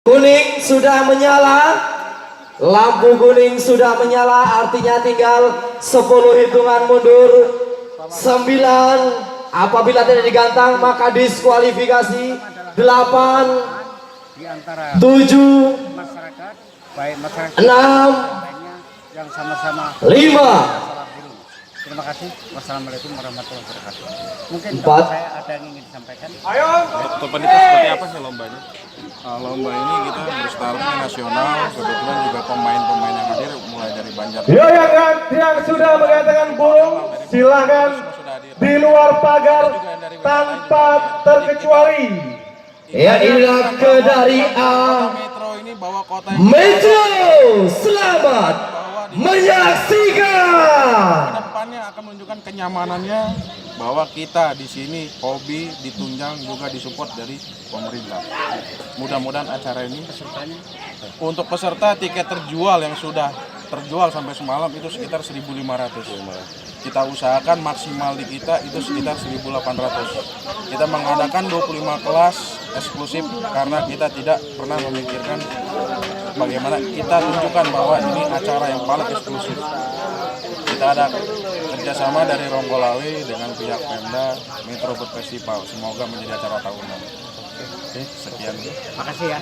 Kuning sudah menyala, lampu kuning sudah menyala, artinya tinggal 10 hitungan mundur. 9, apabila tidak digantang maka diskualifikasi. 8, 7, 6, 5, 4, 3, 2, 1. Masyarakat, baik masyarakat yang sama-sama. Terima kasih. Wassalamualaikum warahmatullahi wabarakatuh. Mungkin saya ada yang ingin disampaikan. Untuk panitia seperti apa sih lombanya? Lomba ini kita berstartnya nasional, kebetulan juga pemain-pemain yang hadir mulai dari Banjar. Yang sudah mengatakan burung, silakan di luar pagar tanpa terkecuali. Ya, inilah ke dari A. Metro ini bawa kota Metro, selamat menyaksikan. Kedepannya akan menunjukkan kenyamanannya bahwa kita di sini hobi ditunjang juga disupport dari pemerintah. Mudah-mudahan acara ini untuk peserta tiket terjual yang sudah terjual sampai semalam itu sekitar 1.500. Kita usahakan maksimal di kita itu sekitar 1.800. Kita mengadakan 25 kelas eksklusif karena kita tidak pernah memikirkan bagaimana kita tunjukkan bahwa ini acara yang paling eksklusif. Kita ada kerjasama dari Ronggolawe dengan pihak Pemda Metro Food Festival. Semoga menjadi acara tahunan. Oke, sekian. Makasih ya.